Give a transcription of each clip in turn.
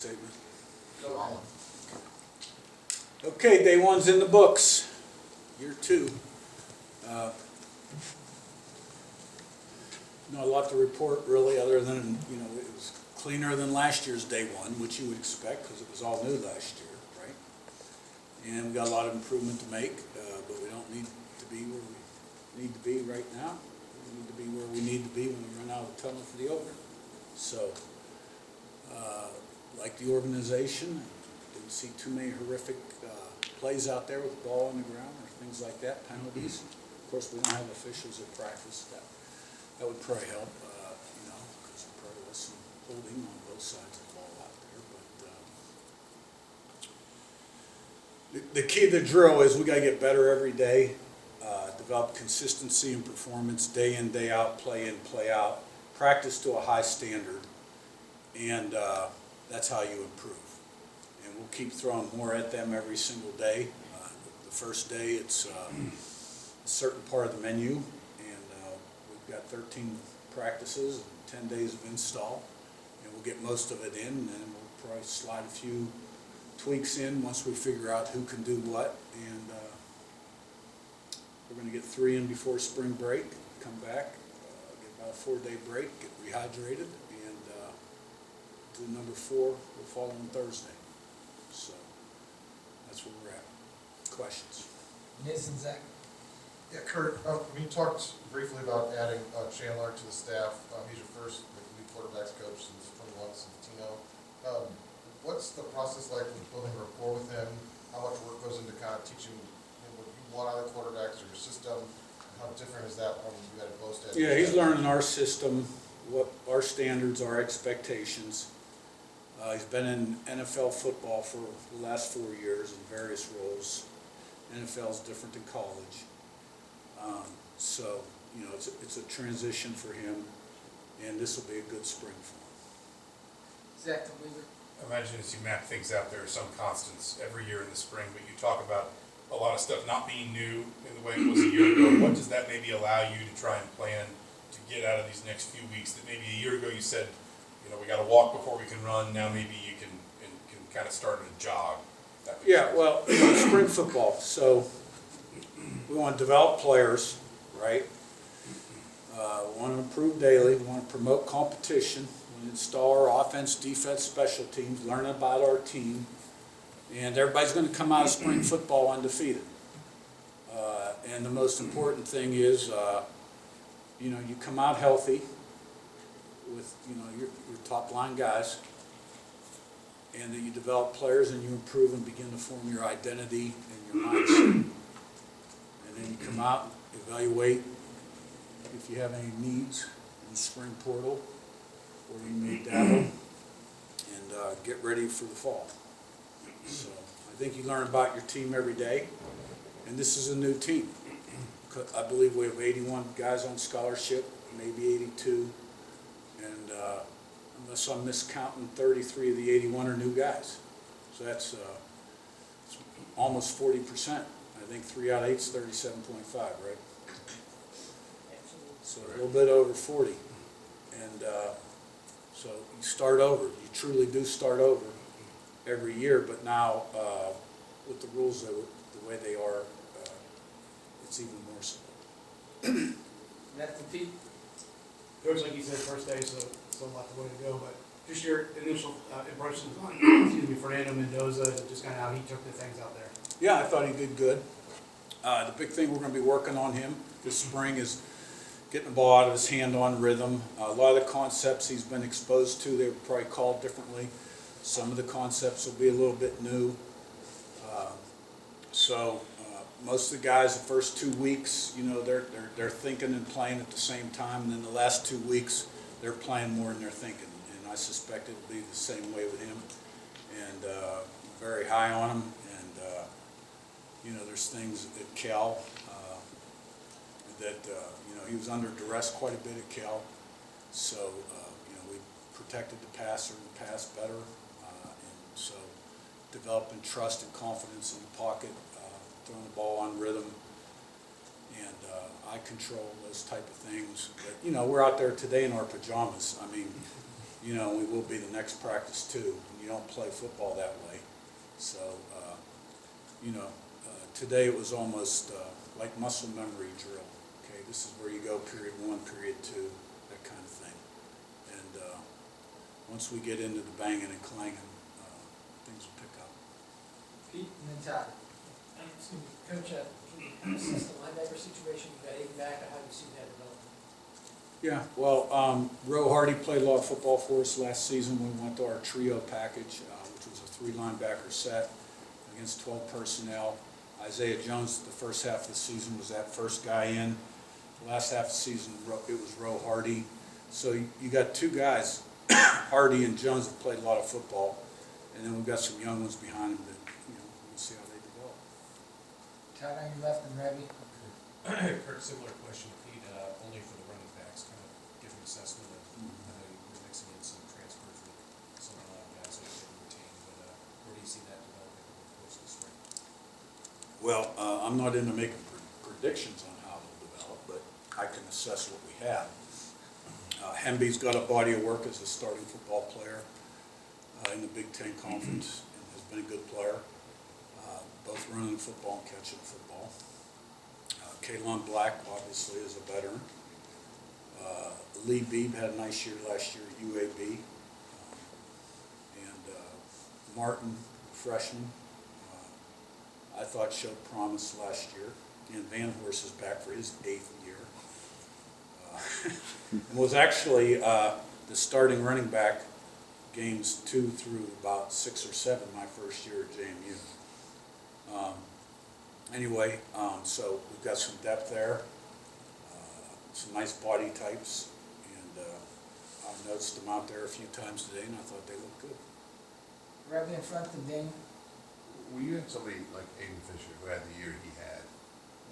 Statement. Go on. Okay, day one's in the books. Year two. Not a lot to report really, other than, it was cleaner than last year's day one, which you would expect because it was all new last year, right? And we got a lot of improvement to make, but we don't need to be where we need to be right now. We need to be where we need to be when we run out of the tunnel for the opener. So, like the organization, didn't see too many horrific plays out there with the ball on the ground or things like that, penalties. Of course, we don't have officials at practice. That would probably help, because there probably was some holding on both sides of the ball out there. But the key to the drill is we got to get better every day, develop consistency and performance day in, day out, play in, play out, practice to a high standard, and that's how you improve. And we'll keep throwing more at them every single day. The first day, it's a certain part of the menu, and we've got 13 practices and 10 days of install, and we'll get most of it in, and then we'll probably slide a few tweaks in once we figure out who can do what. And we're going to get 3 in before spring break, come back, get about a 4-day break, get rehydrated, and do number 4 the following Thursday. So that's where we're at. Questions? Nathan, Zach. Yeah, Curt, you talked briefly about adding Chandler to the staff. He's your first new quarterbacks coach since 21, since Tino. What's the process like with building rapport with him? How much work goes into kind of teaching what you want out of quarterbacks or your system? How different is that when you had a close to? Yeah, he's learning our system, what our standards, our expectations. He's been in NFL football for the last 4 years in various roles. NFL is different than college. So, it's a transition for him, and this will be a good spring for him. Zach, the Weaver. I imagine as you map things out, there are some constants every year in the spring, but you talk about a lot of stuff not being new in the way it was a year ago. What does that maybe allow you to try and plan to get out of these next few weeks that maybe a year ago you said, we got to walk before we can run. Now maybe you can kind of start to jog. Yeah, well, spring football. So we want to develop players, right? We want to improve daily. We want to promote competition. We want to install our offense, defense, special teams, learn about our team. And everybody's going to come out of spring football undefeated. And the most important thing is, you come out healthy with your top line guys, and that you develop players and you improve and begin to form your identity and your mindset. And then you come out, evaluate if you have any needs in the spring portal, or you may dabble, and get ready for the fall. So I think you learn about your team every day, and this is a new team. I believe we have 81 guys on scholarship, maybe 82. And unless I'm miscounting, 33 of the 81 are new guys. So that's it's almost 40%. I think 3 out of 8 is 37.5, right? So a little bit over 40. And so you start over. You truly do start over every year. But now with the rules the way they are, it's even more so. That's the Pete. Coach, like you said, first day, so still a lot the way to go, but just your initial impressions on, Fernando Mendoza, and just kind of how he took the things out there. Yeah, I thought he did good. The big thing we're going to be working on him this spring is getting the ball out of his hand on rhythm. A lot of the concepts he's been exposed to, they were probably called differently. Some of the concepts will be a little bit new. Most of the guys, the first 2 weeks, they're thinking and playing at the same time, and then the last 2 weeks, they're playing more than they're thinking. And I suspect it'll be the same way with him. And very high on him. And there's things at Cal that he was under duress quite a bit at Cal. So we protected the passer in the pass better, and so developing trust and confidence in the pocket. Throwing the ball on rhythm, and eye control, those type of things. But we're out there today in our pajamas. I mean, you know, we will be the next practice too. You don't play football that way. So, you know, today it was almost like muscle memory drill. Okay, this is where you go period 1, period 2, that kind of thing. And once we get into the banging and clanging, things will pick up. Pete and then Todd. Excuse me, Coach, can you kind of assess the linebacker situation? You got 8 back, how do you see that developing? Yeah, well, Roe Hardy played a lot of football for us last season. We went to our trio package, which was a 3 linebacker set against 12 personnel. Isaiah Jones, the first half of the season, was that first guy in. The last half of the season, it was Roe Hardy. So you got 2 guys, Hardy and Jones, that played a lot of football, and then we've got some young ones behind them that, you know, we'll see how they develop. Todd on your left and Rebby. Curt, similar question, Pete, only for the running backs, kind of different assessment of, I know you're mixing in some transfers with some of the guys that have been retained, but where do you see that developing over the course of the spring? Well, I'm not into making predictions on how they'll develop, but I can assess what we have. Hemby's got a body of work as a starting football player in the Big Ten Conference and has been a good player, both running the football and catching the football. Kalon Black, obviously, is a veteran. Lee Beebe had a nice year last year at UAB. And Martin, freshman, I thought showed promise last year. And Van Horst is back for his 8th year. And was actually the starting running back games 2 through about 6 or 7 my first year at JMU. Anyway, so we've got some depth there, some nice body types, and I've noticed them out there a few times today, and I thought they looked good. Rebby in front and Daniel. When you had somebody like Aiden Fisher who had the year he had,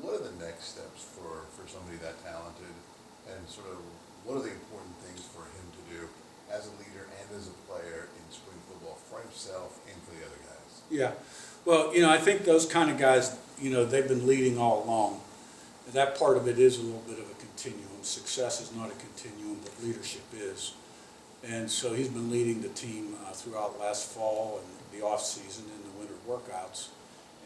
what are the next steps for somebody that talented, and sort of what are the important things for him to do as a leader and as a player in spring football for himself and for the other guys? Yeah, well, you know, I think those kind of guys, you know, they've been leading all along. That part of it is a little bit of a continuum. Success is not a continuum, but leadership is. And so he's been leading the team throughout last fall and the off season and the winter workouts.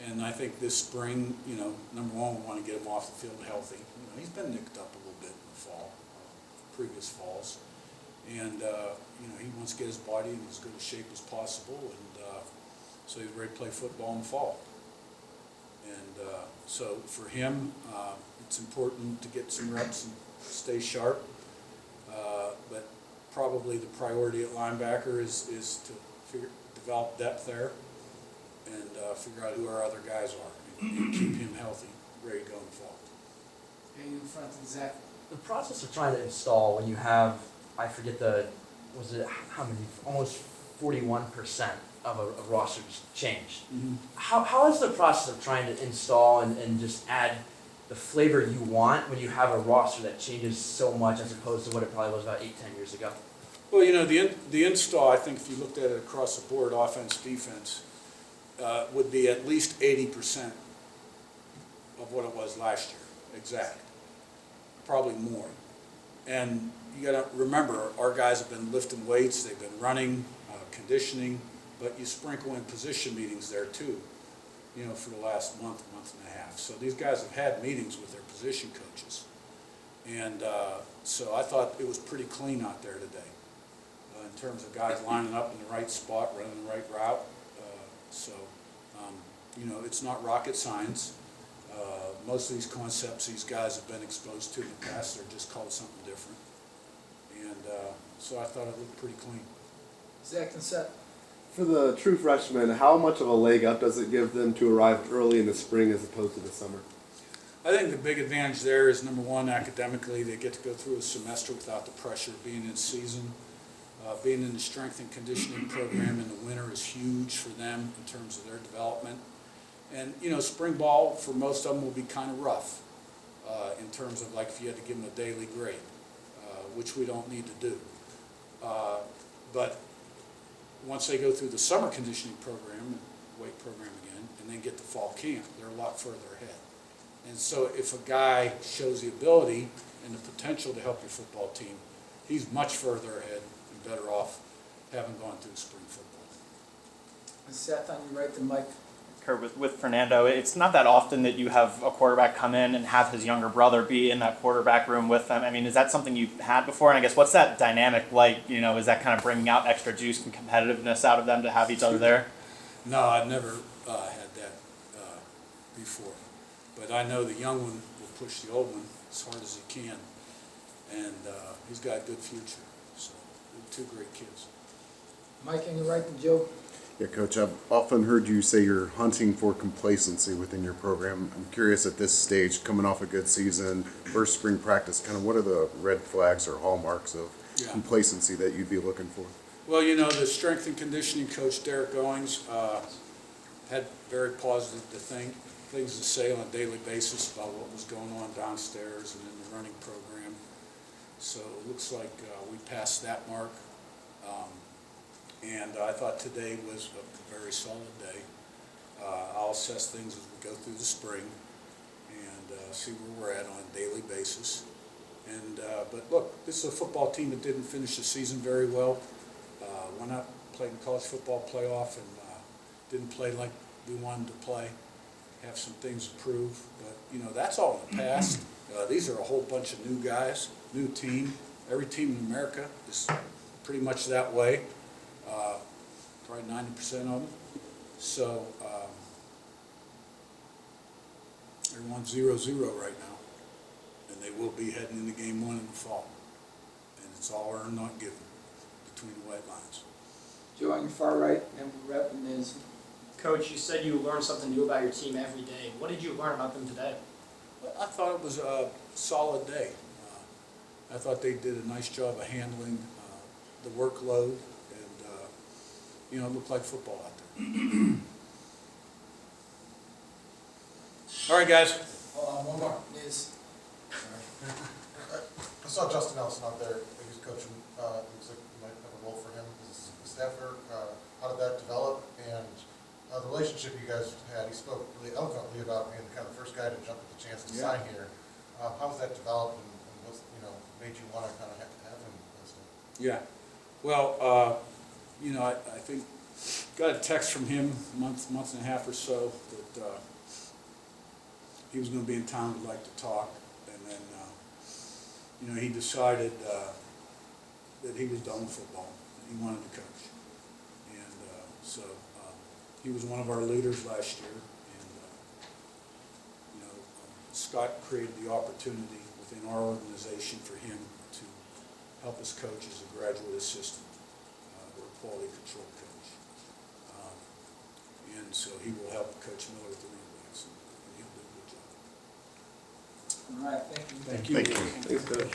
And I think this spring, you know, number one, we want to get him off the field healthy. You know, he's been nicked up a little bit in the fall, previous falls. And, you know, he wants to get his body in as good a shape as possible. And so he's ready to play football in the fall. And so for him, it's important to get some reps and stay sharp. But probably the priority at linebacker is to develop depth there and figure out who our other guys are and keep him healthy, ready to go in the fall. Daniel in front and Zach. The process of trying to install when you have, I forget how many, almost 41% of a roster just changed. Mm-hmm. How is the process of trying to install and just add the flavor you want when you have a roster that changes so much as opposed to what it probably was about 8-10 years ago? Well, you know, the install, I think if you looked at it across the board, offense, defense, would be at least 80% of what it was last year, exact. Probably more. And you got to remember, our guys have been lifting weights, they've been running, conditioning, but you sprinkle in position meetings there too, you know, for the last month and a half. So these guys have had meetings with their position coaches. And so I thought it was pretty clean out there today in terms of guys lining up in the right spot, running the right route. You know, it's not rocket science. Most of these concepts these guys have been exposed to in the past, they're just called something different. And so I thought it looked pretty clean. Zach and Seth. For the true freshmen, how much of a leg up does it give them to arrive early in the spring as opposed to the summer? I think the big advantage there is, number one, academically, they get to go through a semester without the pressure of being in season. Being in the strength and conditioning program in the winter is huge for them in terms of their development. And, you know, spring ball, for most of them, will be kind of rough in terms of, like, if you had to give them a daily grade, which we don't need to do. But once they go through the summer conditioning program, weight program again, and then get to fall camp, they're a lot further ahead. And so if a guy shows the ability and the potential to help your football team, he's much further ahead and better off having gone through spring football. Seth, on your right, the mic. Curt, with Fernando, it's not that often that you have a quarterback come in and have his younger brother be in that quarterback room with them. I mean, is that something you've had before? And I guess what's that dynamic like? You know, is that kind of bringing out extra juice and competitiveness out of them to have each other there? No, I've never had that before. But I know the young one will push the old one as hard as he can. And he's got a good future. So, they're two great kids. Mike, on your right, the Joe. Yeah, Coach, I've often heard you say you're hunting for complacency within your program. I'm curious at this stage, coming off a good season, first spring practice, kind of what are the red flags or hallmarks of complacency that you'd be looking for? Well, you know, the strength and conditioning coach, Derek Goings, had very positive things to say on a daily basis about what was going on downstairs and in the running program. So it looks like we passed that mark. And I thought today was a very solid day. I'll assess things as we go through the spring and see where we're at on a daily basis. And but look, this is a football team that didn't finish the season very well. Went out, played in college football playoff, and didn't play like we wanted to play. Have some things to prove, but you know that's all in the past. These are a whole bunch of new guys, new team. Every team in America is pretty much that way. Probably 90% of them. So everyone's 0-0 right now, and they will be heading into game 1 in the fall. And it's all earned, not given, between the white lines. Joe, on your far right, and Rep and Ms. Coach, you said you learned something new about your team every day. What did you learn about them today? I thought it was a solid day. I thought they did a nice job of handling the workload, and you know, it looked like football out there. All right, guys. One more. Ms. I saw Justin Nelson out there. He's coaching. Looks like you might have a role for him as a staffer. How did that develop? And the relationship you guys had, he spoke really eloquently about being kind of the first guy to jump at the chance to sign here. How was that developed, and what's, you know, made you want to kind of have him? Yeah. Well, you know, I think got a text from him a month and a half or so that he was going to be in town, would like to talk, and then you know, he decided that he was done with football and he wanted to coach, and so he was one of our leaders last year, and you know, Scott created the opportunity within our organization for him to help us coach as a graduate assistant or a quality control coach. And so he will help Coach Miller with the running backs, and he'll do a good job. All right, thank you. Thank you. Thanks, Coach.